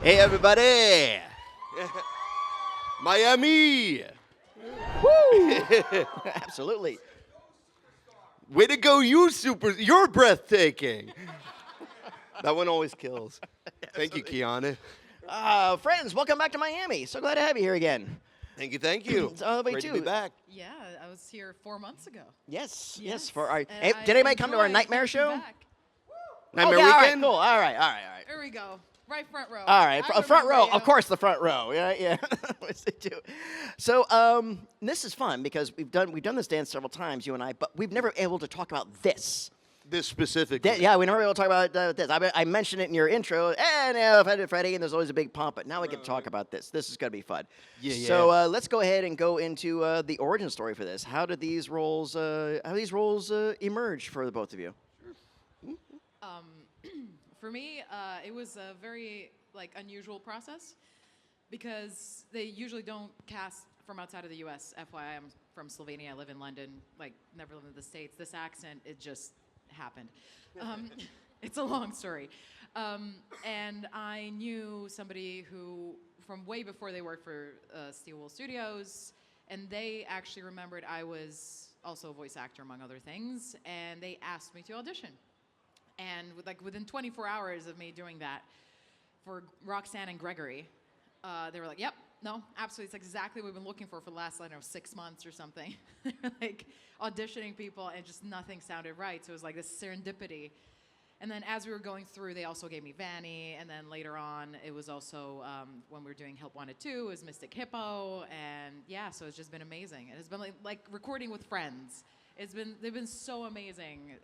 Hey, everybody! Miami! Woo! Absolutely. Way to go, you're breathtaking. That one always kills. Thank you, Kiana. Friends, welcome back to Miami. So glad to have you here again. Thank you. It's all the way Great to be back. Yeah, I was here 4 months ago. Yes. For our, And hey, I did anybody come to our enjoyed nightmare being show? back. Nightmare Okay, all right, Weekend? cool. All right. Here we go. Right front row. All right, I front row. remember Of you. course, the front row. Yeah. Yes, they do. So this is fun because we've done this dance several times, you and I, but we've never been able to talk about this. This specific. Yeah, we never been able to talk about this. I mentioned it in your intro, and Freddy, and there's always a big pump, but now we get to talk about this. This is going to be fun. Yeah. So let's go ahead and go into the origin story for this. How did these roles emerge for the both of you? For me, it was a very unusual process because they usually don't cast from outside of the U.S. FYI, I'm from Slovenia. I live in London. Never lived in the States. This accent, it just happened. It's a long story. And I knew somebody who, from way before they worked for Steel Wool Studios, and they actually remembered I was also a voice actor, among other things, and they asked me to audition. And within 24 hours of me doing that, for Roxanne and Gregory, they were like, "Yep, no, absolutely, it's exactly what we've been looking for the last 6 months or something." Auditioning people, and just nothing sounded right. So it was like this serendipity. And then as we were going through, they also gave me Vanny, and then later on, it was also when we were doing Help Wanted 2, it was Mystic Hippo, and yeah, so it's just been amazing. It has been like recording with friends. They've been so amazing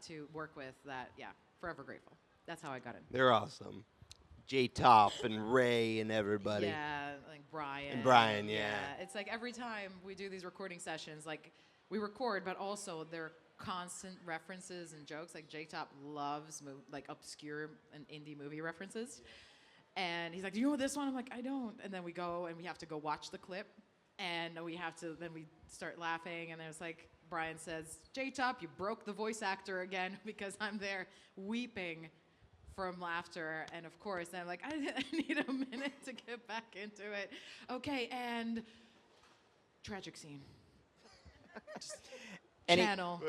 to work with that, yeah, forever grateful. That's how I got in. They're awesome. J-Top and Ray and everybody. Yeah, like Brian. And Brian, yeah. It's like every time we do these recording sessions, we record, but also there are constant references and jokes. J-Top loves obscure and indie movie references. And he's like, "Do you know this one?" I'm like, "I don't." And then we go and we have to go watch the clip. And then we start laughing. And there's Brian says, "J-Top, you broke the voice actor again," because I'm there weeping from laughter. And of course, I'm like, I need a minute to get back into it. Okay, and tragic scene. Channel,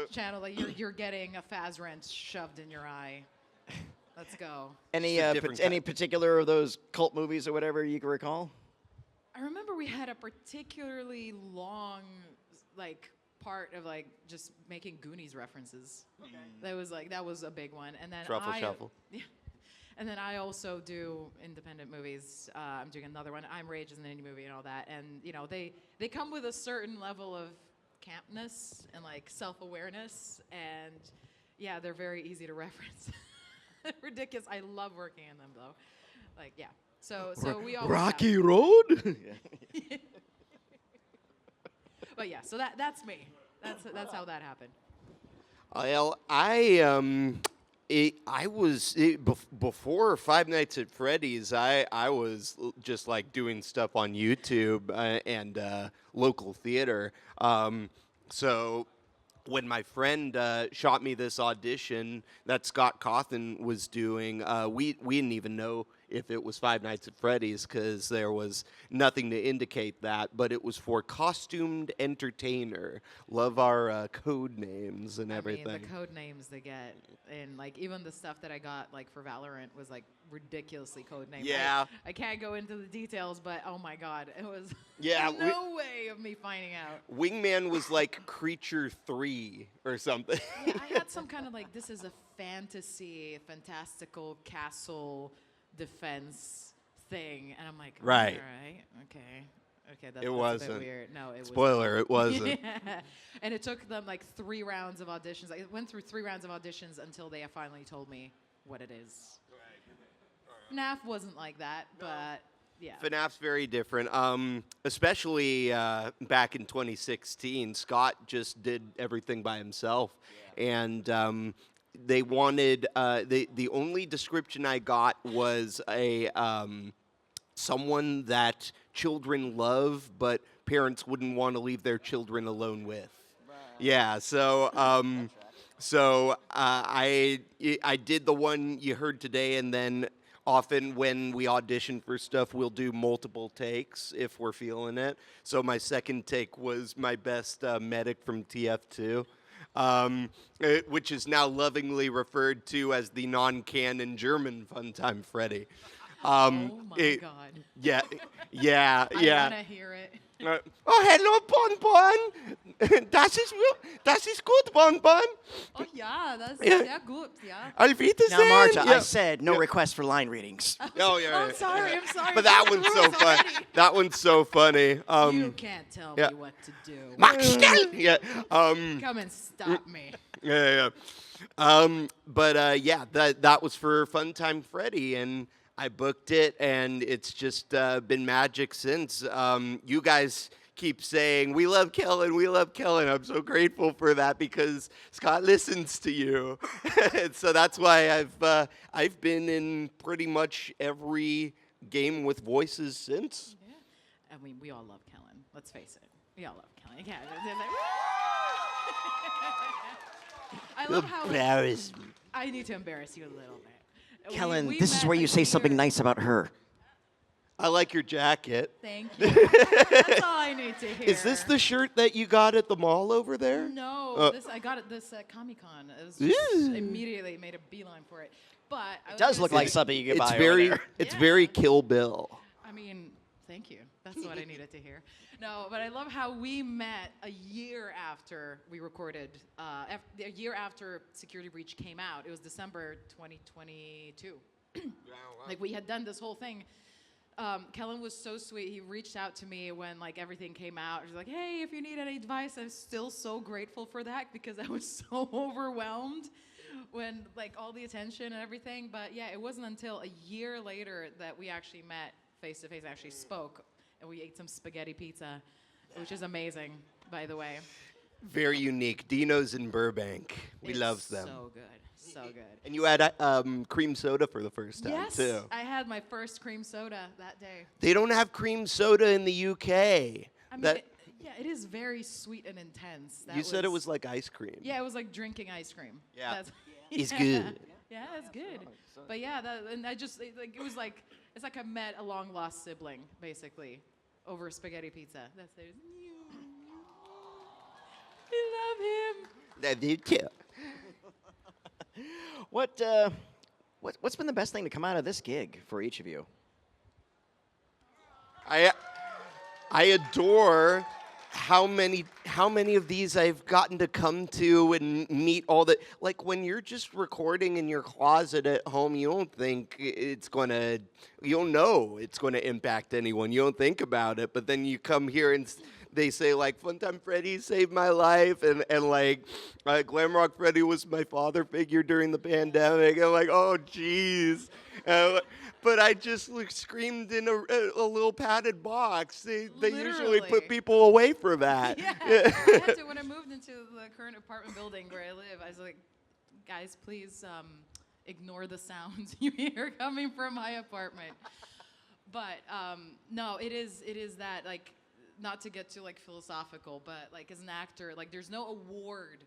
you're getting a Faz wrench shoved in your eye. Let's go. Any particular of those cult movies or whatever you can recall? I remember we had a particularly long, part of just making Goonies references. Okay. That was a big one. And then Shuffle. Yeah. And then I also do independent movies. I'm doing another one. I'm Rage is an indie movie and all that. And they come with a certain level of campness and self-awareness. And yeah, they're very easy to reference. Ridiculous. I love working in them though. Yeah. So we all Rocky Road? But yeah, so that's me. That's how that happened. Well, before Five Nights at Freddy's, I was just doing stuff on YouTube and local theater. So when my friend shot me this audition that Scott Cawthon was doing, we didn't even know if it was Five Nights at Freddy's because there was nothing to indicate that, but it was for costumed entertainer. Love our code names and everything. I mean, the code names they get, and even the stuff that I got for Valorant was ridiculously code named. Yeah. I can't go into the details, but oh my god, it was no way of me finding out. Wingman was Creature 3 or something. Yeah, I had some kind of this is a fantastical castle defense thing, and I'm like, right, all right, okay, that's wasn't a bit weird. No, it spoiler, it wasn't. Yeah. And it took them 3 rounds of auditions. I went through 3 rounds of auditions until they finally told me what it is. Right. FNAF wasn't like that, but yeah. FNAF's very different, especially back in 2016. Scott just did everything by himself, and they wanted the only description I got was someone that children love, but parents wouldn't want to leave their children alone with. Right. Yeah, so I did the one you heard today, and then often when we audition for stuff, we'll do multiple takes if we're feeling it. So my second take was my best medic from TF2. Which is now lovingly referred to as the non-canon German Funtime Freddy. Oh my God. Yeah, yeah, I yeah. want to hear it. Oh, hello, Bonbon. Das ist gut, Bonbon. Oh yeah, that's Yeah. sehr gut. Yeah. Auf Wiedersehen. Now, Marta, Yeah. I said no request for line readings. Oh, yeah. I'm sorry. I'm sorry. But that That's the one's so rules fun. already. That one's so funny. You can't tell yeah. me what to do. Mach schnell. Yeah. Come and stop me. Yeah. Yeah, that was for Funtime Freddy, and I booked it, and it's just been magic since. You guys keep saying, we love Kellen, we love Kellen. I'm so grateful for that because Scott listens to you. And so that's why I've been in pretty much every game with voices since. Yeah. I mean, we all love Kellen. Let's face it. We all love Kellen. Yeah. I love how Embarrass me. I need to embarrass you a little bit. Kellen, We this is met where a you say something year- nice about her. I like your jacket. Thank you. That's all I need to hear. Is this the shirt that you got at the mall over there? No, I got it this at Comic-Con. It was just Ooh. immediately made a beeline for it. But I was Does gonna look say- like something you could It's buy very, over there. it's Yeah. very Kill Bill. I mean, thank you. That's what I needed to hear. No, but I love how we met a year after we recorded, a year after Security Breach came out. It was December 2022. Like, we had done this whole thing. Kellen was so sweet. He reached out to me when like everything came out. He was like, "Hey, if you need any advice," I'm still so grateful for that because I was so overwhelmed when like all the attention and everything. But yeah, it wasn't until a year later that we actually met face to face, actually spoke, and we ate some spaghetti pizza, which is amazing, by the way. Very unique. Dino's in Burbank. We It's love them. So good, so good. And you had cream soda for the first time, Yes, too. I had my first cream soda that day. They don't have cream soda in the UK. I mean, That, yeah, it is very sweet and intense. That you said it was like ice cream. Yeah, it was like drinking ice cream. Yeah. That's, It's yeah. good. Yeah, it's good. But yeah, and I just it was like it's like I met a long lost sibling basically over spaghetti pizza. That's it. I love him. That did too. What's been the best thing to come out of this gig for each of you? I adore how many of these I've gotten to come to and meet all the, like when you're just recording in your closet at home, you don't think you don't know it's gonna impact anyone. You don't think about it, but then you come here and they say like Funtime Freddy saved my life and like Glamrock Freddy was my father figure during the pandemic. I'm like, oh geez. But I just screamed in a little padded box. They usually put Literally. people away for that. Yeah. I had to, when I moved into the current apartment building where I live, I was like, guys, please ignore the sounds you hear coming from my apartment. But no, it is that like, not to get too like philosophical, but like as an actor, like there's no award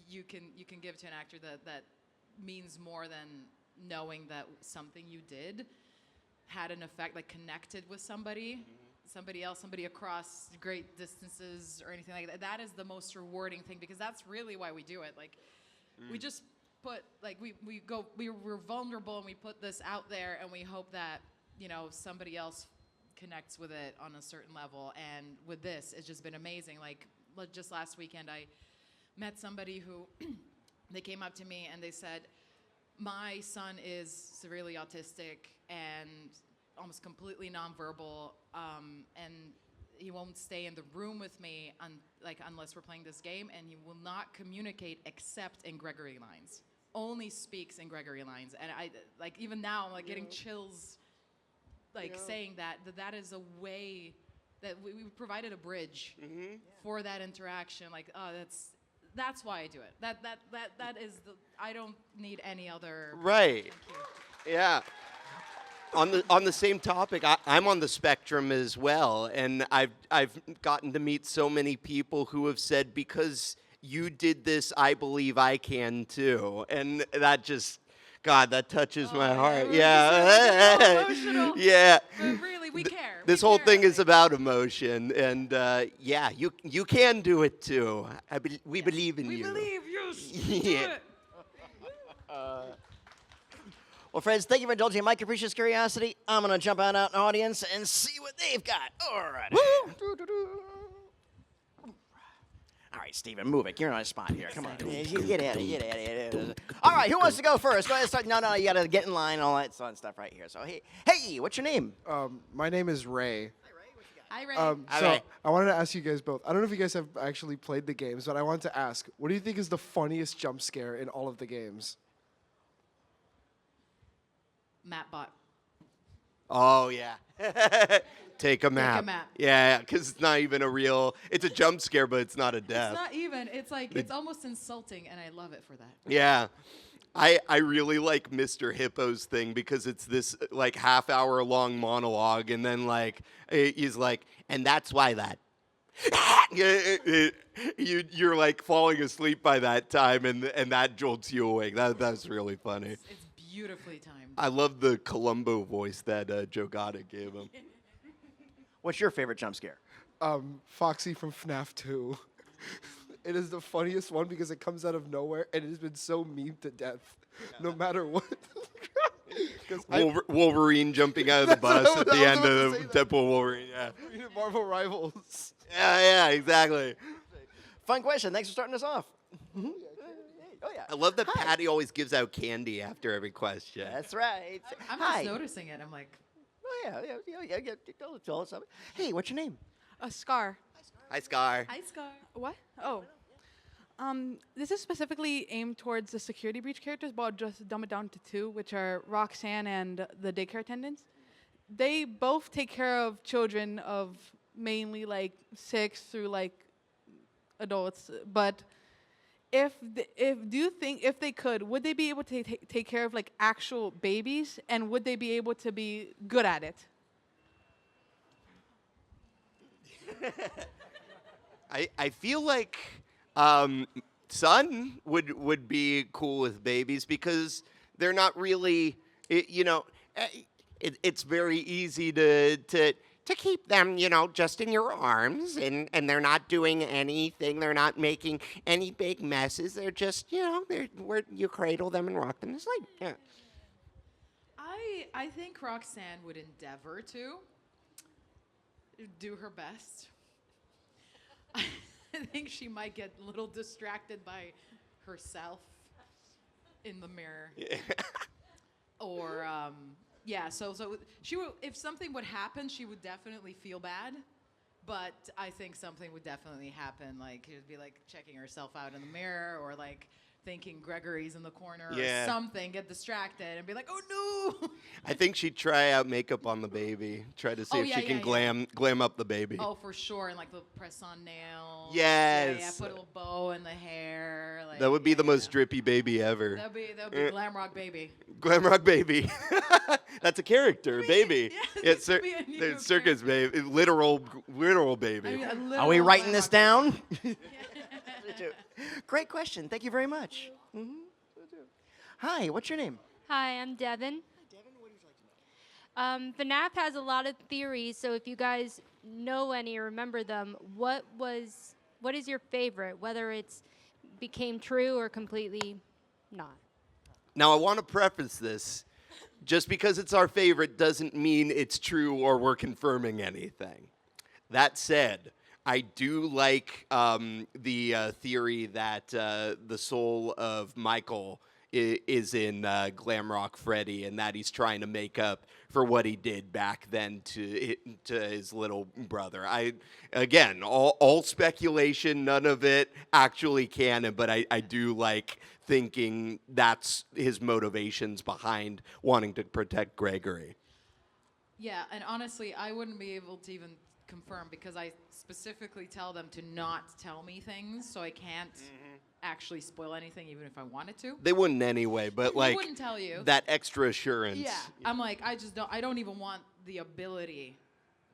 you can give to an actor that means more than knowing that something you did had an effect, like connected with somebody, somebody else, somebody across great distances or anything like that. That is the most rewarding thing because that's really why we do it. Like we just put like we're vulnerable and we put this out there and we hope that somebody else connects with it on a certain level. And with this, it's just been amazing. Like just last weekend, I met somebody who they came up to me and they said, my son is severely autistic and almost completely nonverbal, and he won't stay in the room with me unless we're playing this game, and he will not communicate except in Gregory lines. Only speaks in Gregory lines, and I like even now I'm like getting chills, like saying that is a way that we provided a bridge for that interaction. Like, oh, that's why I do it. That is I don't need any other. Right. Thank you. Yeah. On the same topic, I'm on the spectrum as well, and I've gotten to meet so many people who have said, because you did this, I believe I can too, and that just God, that touches my heart. we're Yeah. so emotional. Yeah. But really, we care. This We whole care, thing is like- about emotion, and yeah, you can do it too. We believe in We you. believe, yes. Yeah. Do it. Well, friends, thank you for indulging my capricious curiosity. I'm going to jump out in the audience and see what they've got. All right. All right, Steven, move it. You're on a spot here. Come on. Get out of here. All right, who wants to go first? Go ahead and start. No, you got to get in line and all that fun stuff right here. So, hey, what's your name? My name is Ray. Hi, Ray. So Ray. I wanted to ask you guys both. I don't know if you guys have actually played the games, but I wanted to ask, what do you think is the funniest jump scare in all of the games? Mapbot. Oh yeah. Take a map. map. Yeah, because it's not even a real. It's a jump scare, but it's not a It's death. not even. It's like it's almost insulting, and I love it for that. Yeah. I really like Mr. Hippo's thing because it's this like half-hour long monologue, and then like he's like, and that's why that. You're like falling asleep by that time, and that jolts you awake. That's really funny. It's beautifully timed. I love the Columbo voice that Joe Gotta gave him. What's your favorite jump scare? Foxy from FNAF 2. It is the funniest one because it comes out of nowhere and it has been so memed to death, no matter what. 'Cause Wolverine jumping out of the That's bus what at I the was end about to of say that. Deadpool Wolverine. Yeah. Marvel Rivals. Yeah, exactly. Fun question. Thanks for starting us off. Oh, yeah. I love that Hi. Patty always gives out candy after every question. That's right. I'm Hi. just noticing it. I'm like, Oh, yeah. Tell us something. Hey, what's your name? A scar. Hi, Scar. hi, Scar. What? Oh. This is specifically aimed towards the security breach characters, but I'll just dumb it down to two, which are Roxanne and the daycare attendants. They both take care of children of mainly like 6 through like adults, but do you think if they could, would they be able to take care of like actual babies, and would they be able to be good at it? I feel like Son would be cool with babies because they're not really, it's very easy to keep them, just in your arms, and they're not doing anything. They're not making any big messes. They're just, where you cradle them and rock them to sleep. Yeah. I think Roxanne would endeavor to do her best. I think she might get a little distracted by herself in the mirror. Yeah. Or so she would, if something would happen, she would definitely feel bad. But I think something would definitely happen. Like she would be like checking herself out in the mirror, or like thinking Gregory's in the corner Yeah. or something, get distracted and be like, oh no. I think she'd try out makeup on the baby, try to see if she can glam up the baby. Oh, for sure. And like the press on nails. Yes. Yeah, put a little bow in the hair. Like, That would be the most yeah. drippy baby ever. That would be Glamrock baby. Glamrock baby. That's a character, baby. yeah, It's this could be a new circus baby, literal baby. I mean, a Are we literal writing this Glamrock down? Great question. Thank you very much. Hi, what's your name? Hi, I'm Devin. FNAF has a lot of theories, so if you guys know any or remember them, what is your favorite, whether it's became true or completely not? Now, I want to preface this. Just because it's our favorite doesn't mean it's true or we're confirming anything. That said, I do like the theory that the soul of Michael is in Glamrock Freddy, and that he's trying to make up for what he did back then to his little brother. Again, all speculation, none of it actually canon, but I do like thinking that's his motivations behind wanting to protect Gregory. Yeah, and honestly, I wouldn't be able to even confirm because I specifically tell them to not tell me things, so I can't actually spoil anything even if I wanted to. They wouldn't anyway, but They like wouldn't tell you. that extra assurance. Yeah, I'm like, I don't even want the ability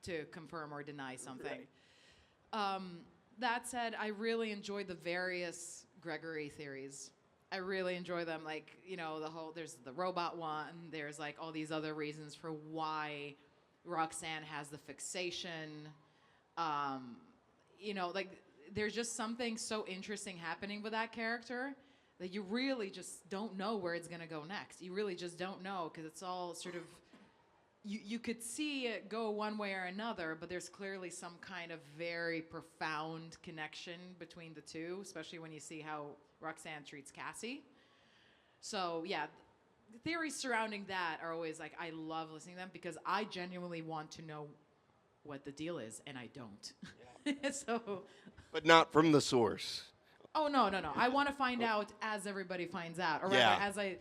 to confirm or deny something. That said, I really enjoyed the various Gregory theories. I really enjoy them. Like, there's the robot one. There's like all these other reasons for why Roxanne has the fixation. Like there's just something so interesting happening with that character that you really just don't know where it's gonna go next. You really just don't know because it's all sort of. You could see it go one way or another, but there's clearly some kind of very profound connection between the two, especially when you see how Roxanne treats Cassie. So, yeah, the theories surrounding that are always like, I love listening to them because I genuinely want to know what the deal is, and I don't. Yeah. But not from the source. Oh, no. I want to find out as everybody finds out. Or rather,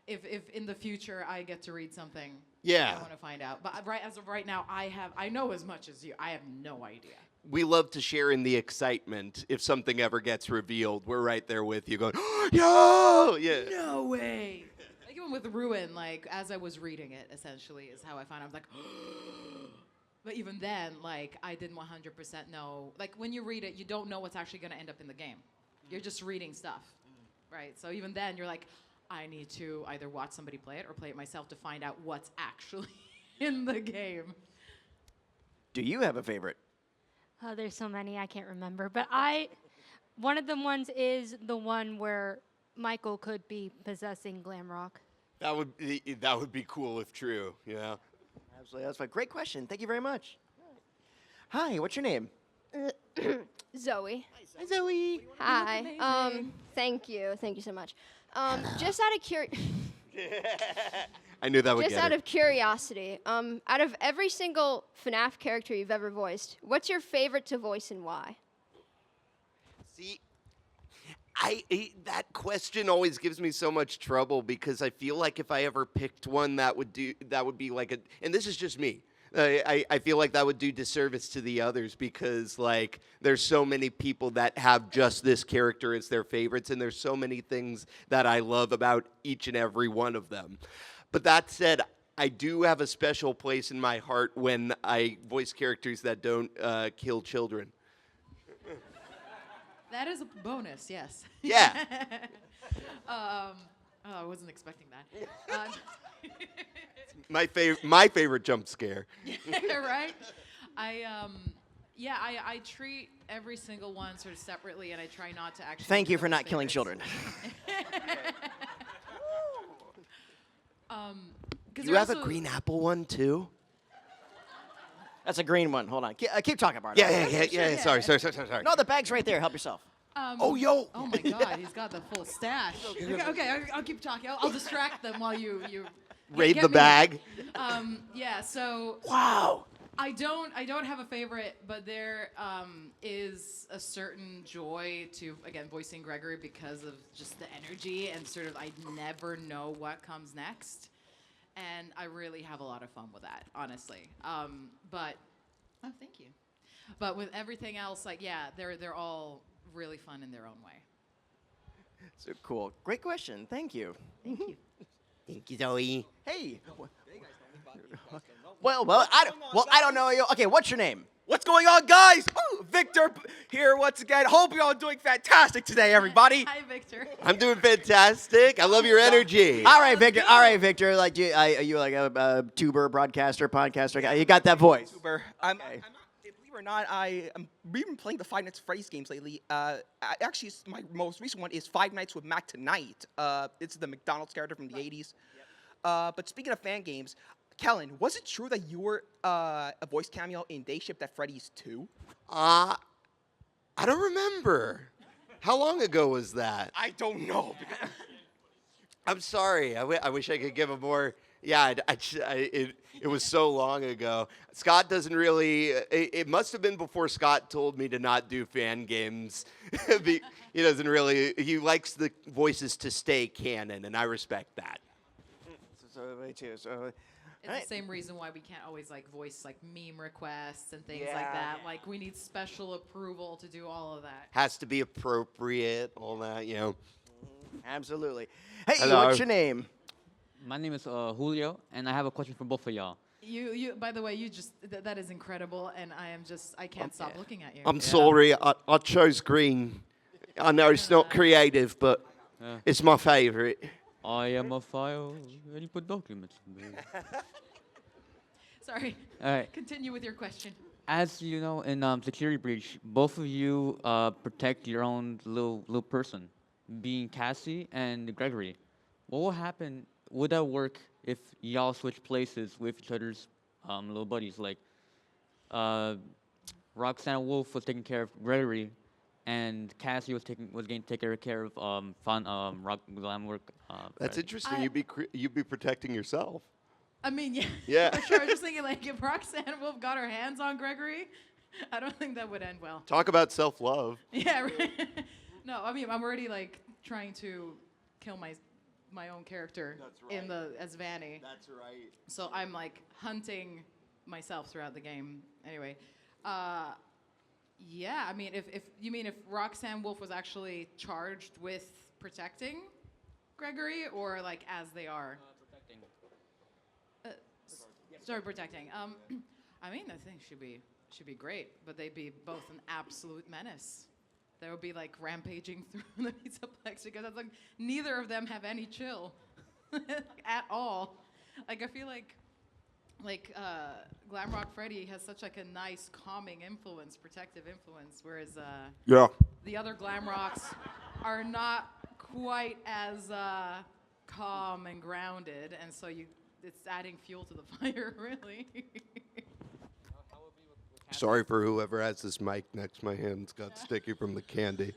if in the future I get to read something. Yeah. I want to find out. But as of right now, I know as much as you. I have no idea. We love to share in the excitement. If something ever gets revealed, we're right there with you going, yo! Yeah. No way. Like even with Ruin, like as I was reading it, essentially, is how I found out. I was like, but even then, like I didn't 100% know. Like when you read it, you don't know what's actually going to end up in the game. You're just reading stuff, right? So even then, you're like, I need to either watch somebody play it or play it myself to find out what's actually in the game. Do you have a favorite? Oh, there's so many I can't remember. But one of the ones is the one where Michael could be possessing Glamrock. That would be cool if true, yeah. Absolutely. That's a great question. Thank you very much. Hi, what's your name? Zoe. Hi, Zoe. Hi. Thank you so much. Just out of I knew that would just get out it. of curiosity, out of every single FNAF character you've ever voiced, what's your favorite to voice and why? See, that question always gives me so much trouble because I feel like if I ever picked one that would be like and this is just me. I feel like that would do disservice to the others because like there's so many people that have just this character as their favorites and there's so many things that I love about each and every one of them. But that said, I do have a special place in my heart when I voice characters that don't kill children. That is a bonus, yes. Yeah. I wasn't expecting that. My favorite jump scare. Right? I treat every single one sort of separately, and I try not to actually. Thank you for not killing children. You have a green apple one too? That's a green one. Hold on. Keep talking, Marta. Yeah. Sorry. No, the bag's right there. Help yourself. Oh, yo. Oh my God, he's got the full stash. Okay, I'll keep talking. I'll distract them while you Raid get the me. bag. So Wow. I don't have a favorite, but there is a certain joy to again voicing Gregory because of just the energy and sort of I never know what comes next, and I really have a lot of fun with that, honestly. Thank you. But with everything else, like they're all really fun in their own way. So cool. Great question. Thank you. Thank you, Zoe. Hey. Well, I don't know you. Okay, what's your name? What's going on, guys? Ooh, Victor here once again. Hope you're all doing fantastic today, everybody. Hi, Victor. I'm doing fantastic. I love your energy. All right, Victor. Like, are you like a tuber, broadcaster, podcaster? You got that voice. Super. Believe it or not, we've been playing the Five Nights at Freddy's games lately. Actually, my most recent one is Five Nights with Mac Tonight. It's the McDonald's character from the 80s. But speaking of fan games, Kellen, was it true that you were a voice cameo in Day Shift at Freddy's 2? I don't remember. How long ago was that? I don't know. I'm sorry. I wish I could give a more. Yeah, it was so long ago. Scott doesn't really. It must have been before Scott told me to not do fan games. He doesn't really. He likes the voices to stay canon, and I respect that. It's the same reason why we can't always like voice like meme requests and things like that. Like we need special approval to do all of that. Has to be appropriate, all that, Absolutely. Hey, Hello. what's your name? My name is Julio, and I have a question for both of y'all. You by the way, you just that is incredible, and I can't stop looking at you. I'm sorry. I chose green. I know it's not creative, but It's my favorite. I am a file. And you put documents in there. Sorry. All right. Continue with your question. As you know, in Security Breach, both of you protect your own little person, being Cassie and Gregory. What will happen? Would that work if y'all switch places with each other's little buddies? Like, Roxanne Wolf was taking care of Gregory, and Cassie was getting taken care of Glamrock. That's Fred. interesting. You'd be protecting yourself. I mean, yeah, Yeah. for sure. I'm just thinking, like, if Roxanne Wolf got her hands on Gregory, I don't think that would end well. Talk about self-love. Yeah, right. No, I mean, I'm already, like, trying to kill my own character as Vanny. That's right. So I'm, like, hunting myself throughout the game. Anyway, yeah, I mean, if Roxanne Wolf was actually charged with protecting Gregory, or, like, as they are? Protecting. Sorry, protecting. I mean, I think should be great, but they'd be both an absolute menace. They would be like rampaging through the Pizzaplex because it's like neither of them have any chill at all. Like I feel like Glamrock Freddy has such like a nice calming influence, protective influence, whereas the other Glamrocks are not quite as calm and grounded, and so it's adding fuel to the fire, really. Sorry for whoever has this mic next to my hands. Got sticky from the candy.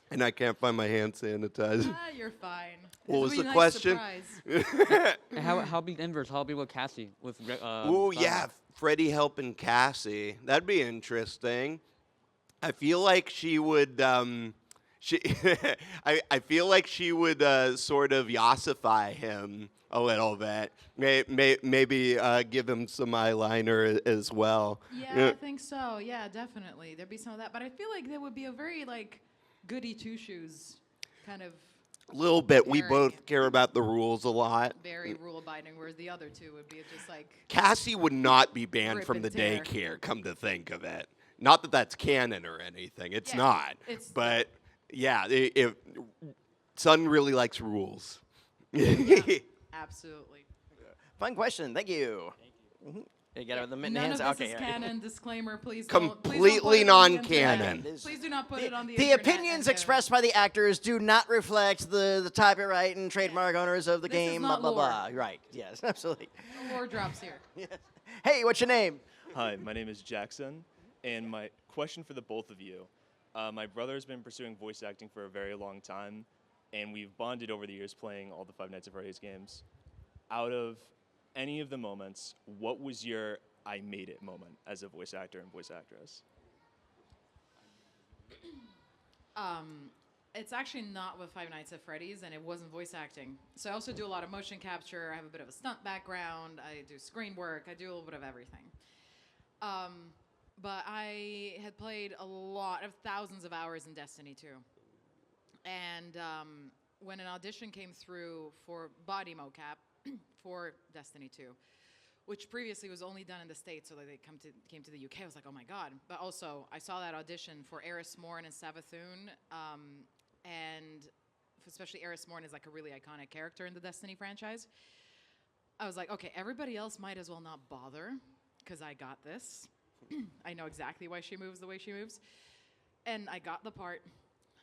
And I can't find my hand sanitizer. You're fine. What It'll was be the a nice question? surprise. And how be the inverse? How be with Cassie? Ooh, yeah, Freddy helping Cassie. That'd be interesting. I feel like she would. I feel like she would sort of yassify him a little bit. Maybe give him some eyeliner as well. Yeah, I think so. Yeah, definitely. There'd be some of that. But I feel like there would be a very, like, goody two-shoes kind of A little bit. We Very- both care about the rules a lot. very rule-abiding, whereas the other two would be just like, Cassie would not be banned Rip from and the tear. daycare, come to think of it. Not that that's canon or anything. It's Yeah, not. it's- But, yeah, Son really likes rules. absolutely. Fun question. Thank you. Mhm. You got it with the mitten None hands. of this Okay. is canon. Disclaimer, please. Completely non-canon. Please do not put it on the The internet opinions and, expressed by the actors do not reflect the copyright and trademark owners of the This is game. not Blah blah lore. blah. Right. Yes. Absolutely. No war drops here. Yes. Hey, what's your name? Hi, my name is Jackson, and my question for the both of you. My brother has been pursuing voice acting for a very long time, and we've bonded over the years playing all the Five Nights at Freddy's games. Out of any of the moments, what was your I made it moment as a voice actor and voice actress? It's actually not with Five Nights at Freddy's, and it wasn't voice acting. So I also do a lot of motion capture. I have a bit of a stunt background. I do screen work. I do a little bit of everything. But I had played a lot of thousands of hours in Destiny 2. And when an audition came through for body mocap for Destiny 2, which previously was only done in the States, so that they came to the UK, I was like, oh my God. But also, I saw that audition for Eris Morn and Savathun, and especially Eris Morn is like a really iconic character in the Destiny franchise. I was like, okay, everybody else might as well not bother, because I got this. I know exactly why she moves the way she moves. And I got the part,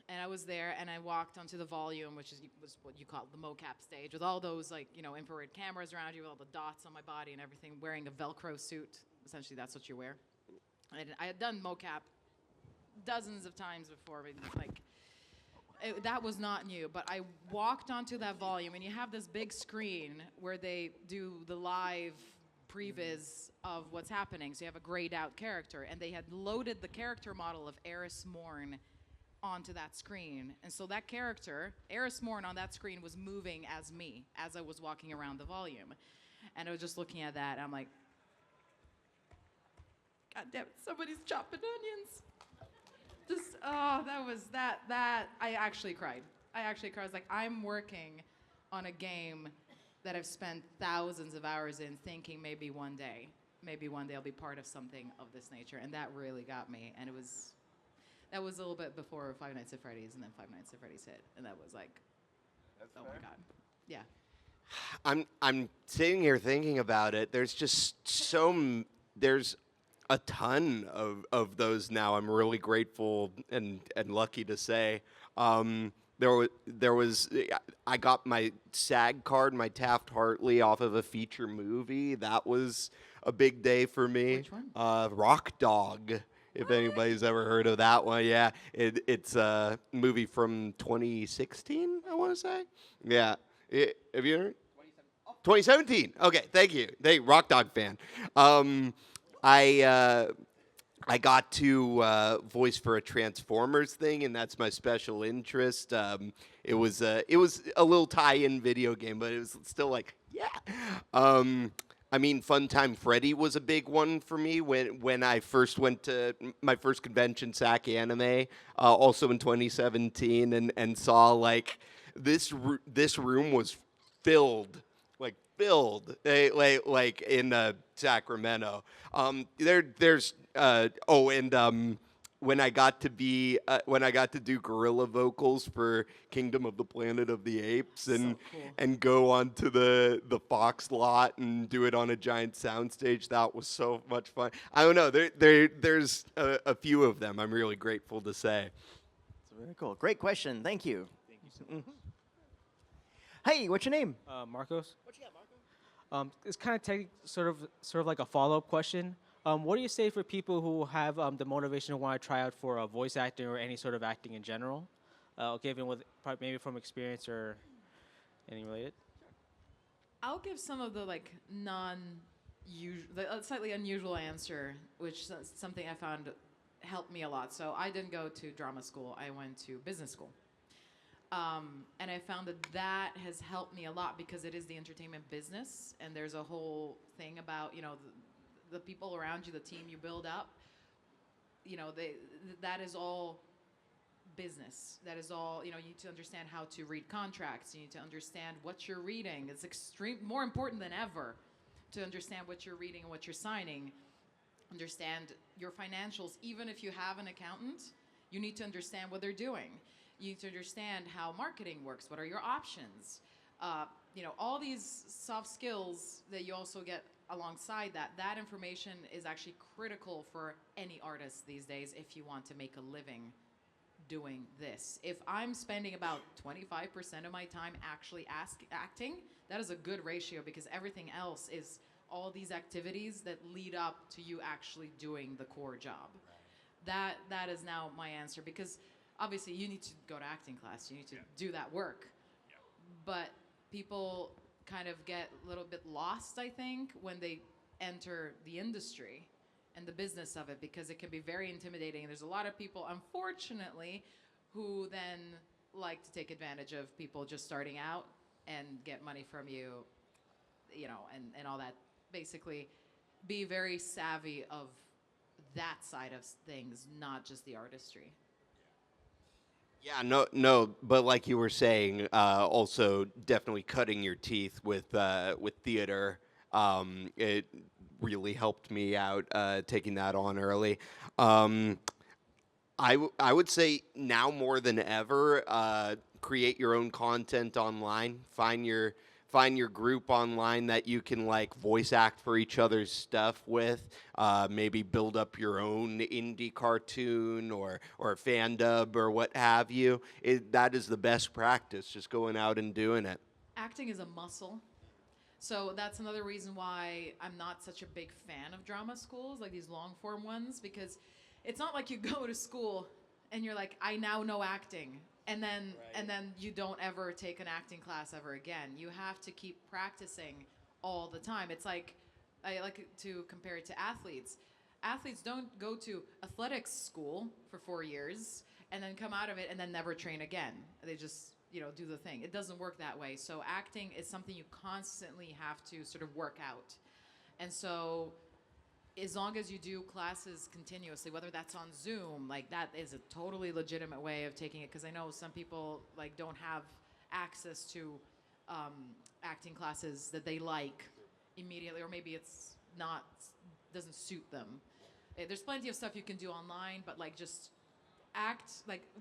and I was there, and I walked onto the volume, which was what you call the mocap stage, with all those, like, you know, infrared cameras around you, with all the dots on my body and everything, wearing a Velcro suit. Essentially, that's what you wear. And I had done mocap dozens of times before, but, like, that was not new. But I walked onto that volume, and you have this big screen where they do the live previs of what's happening. So you have a grayed out character, and they had loaded the character model of Eris Morn onto that screen. And so that character, Eris Morn on that screen, was moving as me as I was walking around the volume. And I was just looking at that, and I'm like, God damn it, somebody's chopping onions. Just, oh, I actually cried. I was like, I'm working on a game that I've spent thousands of hours in, thinking maybe one day I'll be part of something of this nature. And that really got me. And That was a little bit before Five Nights at Freddy's, and then Five Nights at Freddy's hit, and that was like, oh my god, yeah. I'm sitting here thinking about it. There's just there's a ton of those now. I'm really grateful and lucky to say. There was I got my SAG card, my Taft-Hartley off of a feature movie. That was a big day for me. Which one? Rock Dog. If anybody's ever heard of that one, yeah, it's a movie from 2016. I want to say, yeah. Have you heard? 2017. Okay, thank you. Rock Dog fan. I got to voice for a Transformers thing, and that's my special interest. It was a little tie-in video game, but it was still like, yeah. I mean, Funtime Freddy was a big one for me when I first went to my first convention, Sasaki Anime, also in 2017, and saw like this room was filled like in Sacramento. There's when I got to do gorilla vocals for Kingdom of the Planet of the Apes and So cool. and go onto the Fox lot and do it on a giant soundstage, that was so much fun. I don't know. There's a few of them. I'm really grateful to say. That's very cool. Great question. Thank you. Thank you so much. Hey, what's your name? Marcos. What you got, Marco? It's kind of sort of like a follow-up question. What do you say for people who have the motivation to want to try out for voice acting or any sort of acting in general, given with maybe from experience or anything related? I'll give some of the like slightly unusual answer, which is something I found helped me a lot. So I didn't go to drama school. I went to business school. And I found that has helped me a lot because it is the entertainment business, and there's a whole thing about, the people around you, the team you build up, that is all business. That is all, you need to understand how to read contracts. You need to understand what you're reading. It's more important than ever to understand what you're reading and what you're signing. Understand your financials. Even if you have an accountant, you need to understand what they're doing. You need to understand how marketing works. What are your options? All these soft skills that you also get alongside that information is actually critical for any artist these days if you want to make a living doing this. If I'm spending about 25% of my time actually acting, that is a good ratio because everything else is all these activities that lead up to you actually doing the core job. Right. That is now my answer because obviously you need to go to acting class, you need to do that work. Yeah. But people kind of get a little bit lost, I think, when they enter the industry and the business of it because it can be very intimidating. There's a lot of people, unfortunately, who then like to take advantage of people just starting out and get money from you, and all that. Basically, be very savvy of that side of things, not just the artistry. Yeah, no, but like you were saying, also definitely cutting your teeth with theater. It really helped me out taking that on early. I would say now more than ever, create your own content online. Find your group online that you can like voice act for each other's stuff with. Maybe build up your own indie cartoon or fan dub or what have you. That is the best practice, just going out and doing it. Acting is a muscle. So that's another reason why I'm not such a big fan of drama schools, like these long form ones, because it's not like you go to school and you're like, I now know acting. And then you don't ever take an acting class ever again. You have to keep practicing all the time. It's like, I like to compare it to athletes. Athletes don't go to athletics school for 4 years and then come out of it and then never train again. They just, do the thing. It doesn't work that way. So acting is something you constantly have to sort of work out. And so as long as you do classes continuously, whether that's on Zoom, like that is a totally legitimate way of taking it. Because I know some people like don't have access to acting classes that they like immediately, or maybe it's not, doesn't suit them. There's plenty of stuff you can do online, but like just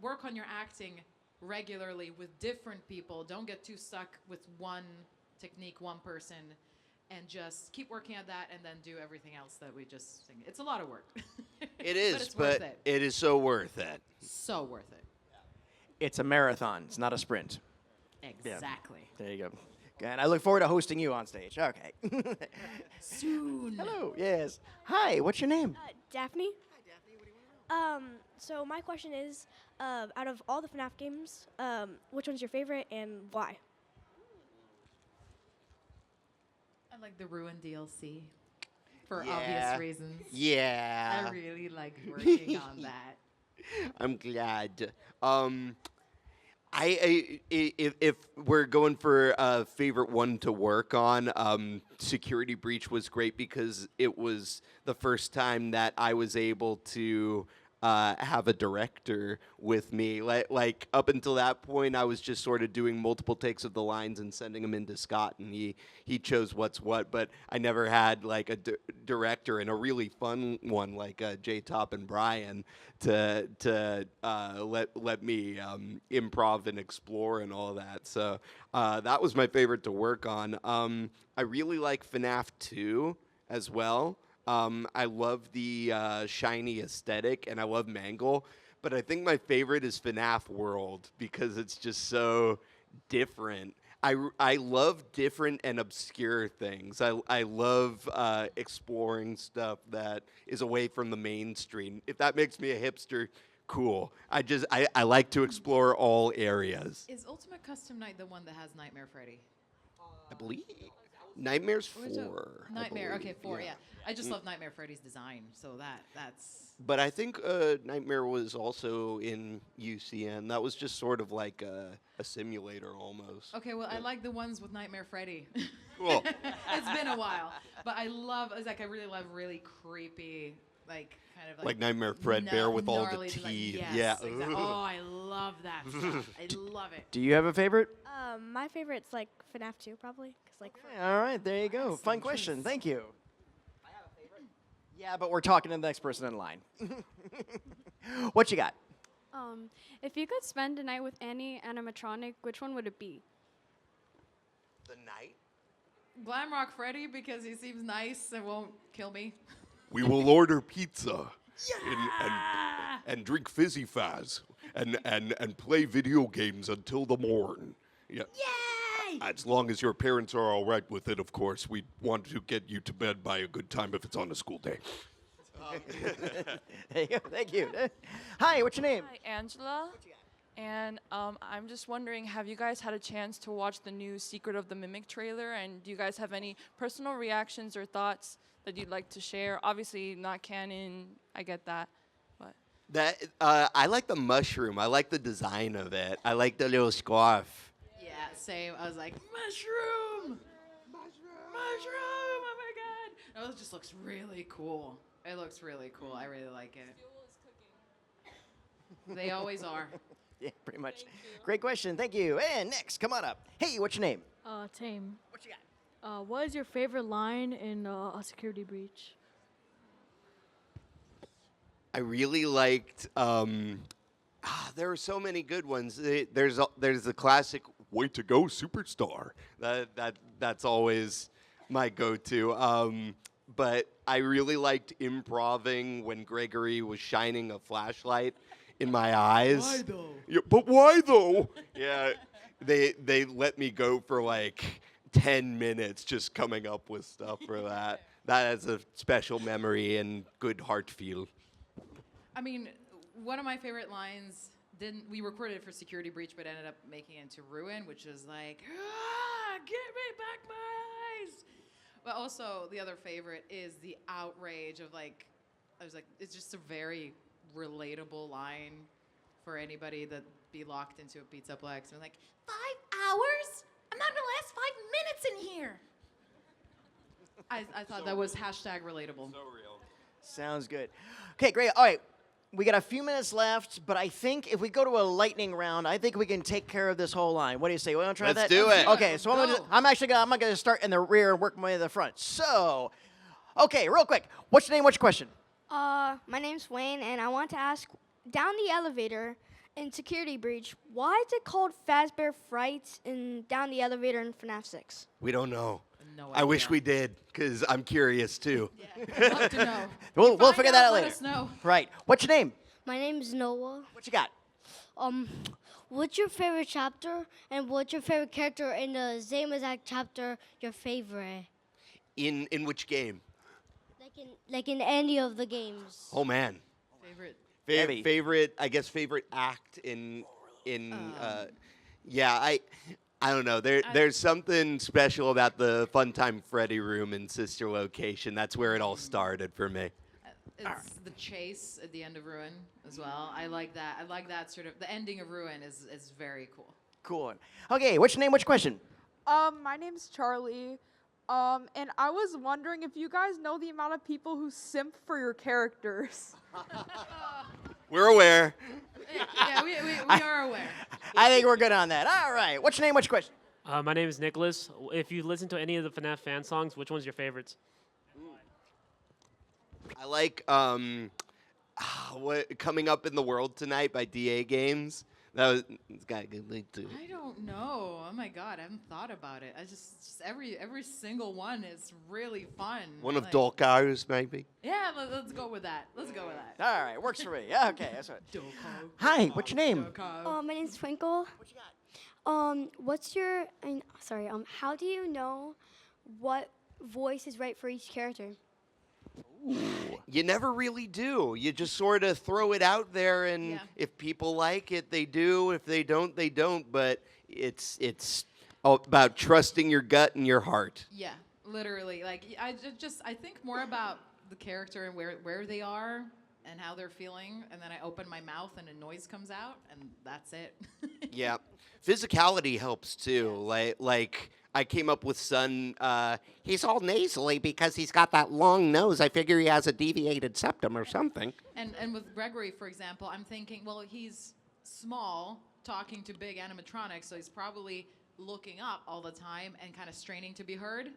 work on your acting regularly with different people. Don't get too stuck with one technique, one person, and just keep working at that and then do everything else that we just sing. It's a lot of work. It is, it's worth but it. it is so worth it. So worth it. It's a marathon. It's not a sprint. Exactly. There you go. And I look forward to hosting you on stage. Okay. Soon. Hello. Yes. Hi. What's your name? Daphne. Hi, Daphne. What do you want to know? So my question is, out of all the FNAF games, which one's your favorite and why? I like the Ruin DLC for Yeah. obvious reasons. Yeah. I really like working on that. I'm glad. If we're going for a favorite one to work on, Security Breach was great because it was the first time that I was able to have a director with me. Like up until that point, I was just sort of doing multiple takes of the lines and sending them into Scott, and he chose what's what. But I never had like a director, and a really fun one like J Top and Brian to let me improv and explore and all that. So that was my favorite to work on. I really like FNAF 2 as well. I love the shiny aesthetic, and I love Mangle. But I think my favorite is FNAF World because it's just so different. I love different and obscure things. I love exploring stuff that is away from the mainstream. If that makes me a hipster, cool. I like to explore all areas. Is Ultimate Custom Night the one that has Nightmare Freddy? I believe Nightmare's Or is it 4. I Nightmare, okay, believe, 4, yeah. I just love Nightmare Freddy's design, so that's... But I think Nightmare was also in UCN. That was just sort of like a simulator almost. Okay, well, I like the ones with Nightmare Freddy. Cool. It's been a while. But I really love really creepy, like, kind of like Nightmare Fredbear with all the gnarly design. teeth. Yes, Yeah. exactly. Oh, I love that stuff. I love it. Do you have a favorite? My favorite's like FNAF 2, probably. 'Cause, like, All right, there you go. Fun question. Thank you. I have a favorite. Yeah, but we're talking to the next person in line. What you got? If you could spend a night with any animatronic, which one would it be? The night? Glamrock Freddy, because he seems nice and won't kill me. We will order pizza and drink fizzy faz and play video games until the morn. Yeah. Yay! As long as your parents are all right with it, of course. We want to get you to bed by a good time if it's on a school day. There you go. Thank you. Hi, what's your name? Hi, Angela. And I'm just wondering, have you guys had a chance to watch the new Secret of the Mimic trailer? And do you guys have any personal reactions or thoughts that you'd like to share? Obviously, not canon. I get that. But That I like the mushroom. I like the design of it. I like the little scarf. Yeah, same. I was like, mushroom! Mushroom! Oh my god! No, it just looks really cool. It looks really cool. I really like it. They always are. Yeah, pretty much. Great question. Thank you. And next, come on up. Hey, what's your name? Tame. What you got? What is your favorite line in a security breach? I really liked. There are so many good ones. There's the classic "Way to go, superstar." That's always my go-to. But I really liked improving when Gregory was shining a flashlight in my eyes. Why though? Yeah, but why though? Yeah, they let me go for like 10 minutes just coming up with stuff for that. That is a special memory and good heart feel. I mean, one of my favorite lines we recorded it for Security Breach, but ended up making it into Ruin, which is like, give me back my eyes. But also the other favorite is the outrage of like, I was like, it's just a very relatable line for anybody that be locked into a Pizzaplex. And like, 5 hours? I'm not gonna last 5 minutes in here. I thought that was hashtag relatable. So real. Sounds good. Okay, great. All right. We got a few minutes left, but I think if we go to a lightning round, I think we can take care of this whole line. What do you say? We want to try Let's that? do it. Okay, so I'm not going to start in the rear and work my way to the front. So, okay, real quick. What's your name? What's your question? my name's Wayne, and I want to ask, down the elevator in Security Breach, why is it called Fazbear Frights in Down the Elevator in FNAF 6? We don't know. No I wish idea. we did, because I'm curious too. I'd love to know. We'll figure that out let later. us know. Right. What's your name? My name's Noah. What you got? What's your favorite chapter, and what's your favorite character in the same exact chapter? Your favorite, In which game? like in any of the games. Oh man. Favorite. Heavy. Favorite, I guess favorite act in yeah, I don't know. There's something special about the Funtime Freddy room in Sister Location. That's where it all started for me. It's the chase at the end of Ruin as well. I like that. I like that sort of, the ending of Ruin is very cool. Cool. Okay, what's your name? What's your question? My name's Charlie. And I was wondering if you guys know the amount of people who simp for your characters. We're aware. Yeah, we are aware. I think we're good on that. All right. What's your name? What's your question? My name is Nicholas. If you listen to any of the FNAF fan songs, which one's your favorites? I like what Coming Up in the World Tonight by DA Games. It's got a good link too. I don't know. Oh my god, I haven't thought about it. I just every single one is really fun. One of like, Dolkaru's, maybe. Yeah, let's go with that. Let's go with that. All right, works for me. Yeah, okay, that's right. Hi, what's your name? My name's Twinkle. What you got? What's your? Sorry. How do you know what voice is right for each character? You never really do. You just sort of throw it out there, and if people like it, they do. If they don't, they don't. But it's all about trusting your gut and your heart. Yeah, literally. Like I think more about the character and where they are and how they're feeling, and then I open my mouth and a noise comes out, and that's it. Yeah, physicality helps too. Like I came up with Sun. He's all nasally because he's got that long nose. I figure he has a deviated septum or something. And with Gregory, for example, I'm thinking, well, he's small, talking to big animatronics, so he's probably looking up all the time and kind of straining to be heard.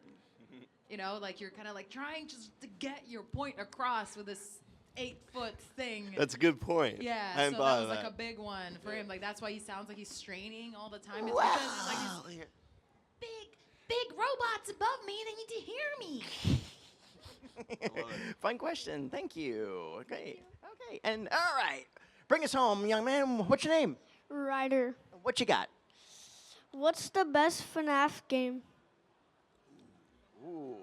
You know, like you're kind of like trying just to get your point across with this 8-foot thing. That's a good point. Yeah, I so hadn't that thought was of like that. a big one for him. Like that's why he sounds like he's straining all the time. It's because it's like these big robots above me. They need to hear me. Fun question. Thank you. Okay. Okay. And all right. Bring us home, young man. What's your name? Ryder. What you got? What's the best FNAF game? Ooh.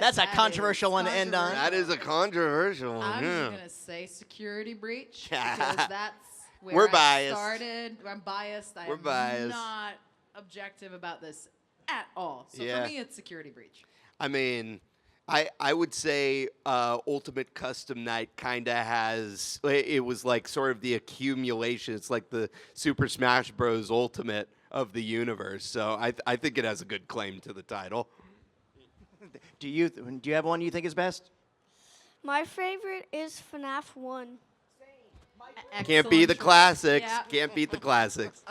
That's a controversial one to end on. That is a controversial one. I'm yeah. gonna say Security Breach because that's where We're I biased. started. I'm biased. We're I'm biased. not objective about this at all. So Yeah. for me, it's Security Breach. I mean, I would say Ultimate Custom Night kind of has, it was like sort of the accumulation. It's like the Super Smash Bros. Ultimate of the universe. So I think it has a good claim to the title. Do you have one you think is best? My favorite is FNAF 1. Can't beat the classics. Can't beat the classics.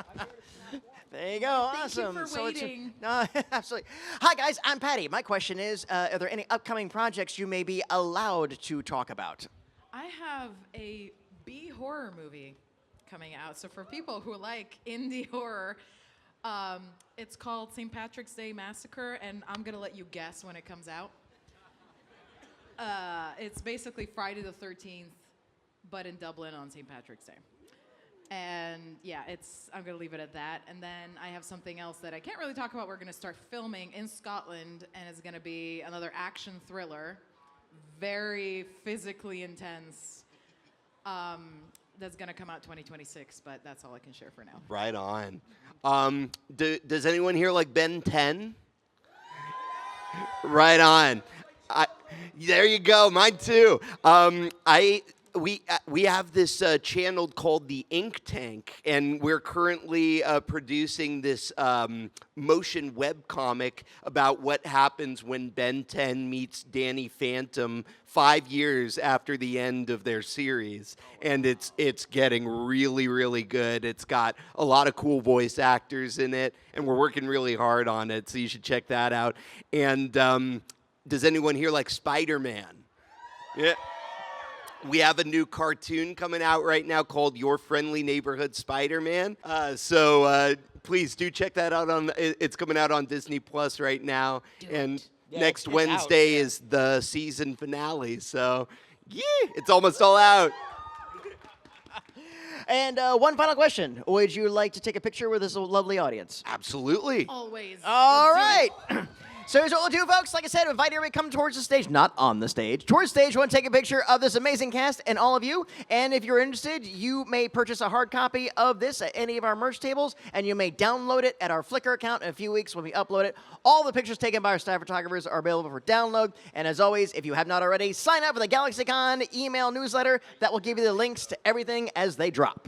There you go. Thank you Awesome. for So waiting. no, absolutely. Hi, guys. I'm Patty. My question is, are there any upcoming projects you may be allowed to talk about? I have a B horror movie coming out. So for people who like indie horror, it's called St. Patrick's Day Massacre, and I'm gonna let you guess when it comes out. It's basically Friday the 13th, but in Dublin on St. Patrick's Day. And yeah, I'm gonna leave it at that. And then I have something else that I can't really talk about. We're gonna start filming in Scotland, and it's gonna be another action thriller, very physically intense. That's gonna come out 2026, but that's all I can share for now. Right on. Does anyone here like Ben 10? Right on. There you go. Mine too. We have this channel called the Ink Tank, and we're currently producing this motion webcomic about what happens when Ben 10 meets Danny Phantom 5 years after the end of their series. And it's getting really, really good. It's got a lot of cool voice actors in it, and we're working really hard on it, so you should check that out. And does anyone here like Spider-Man? Yeah. We have a new cartoon coming out right now called Your Friendly Neighborhood Spider-Man. So please do check that out. It's coming out on Disney Plus right now. And Yeah, next it's out, Wednesday is the season finale. So, yeah, it's almost all out. And one final question. Would you like to take a picture with this lovely audience? Absolutely. Always. All right. So here's what we'll do, folks. Like I said, invite everybody to come towards the stage. Not on the stage. Towards the stage, we want to take a picture of this amazing cast and all of you. And if you're interested, you may purchase a hard copy of this at any of our merch tables, and you may download it at our Flickr account in a few weeks when we upload it. All the pictures taken by our staff photographers are available for download. And as always, if you have not already, sign up for the GalaxyCon email newsletter. That will give you the links to everything as they drop.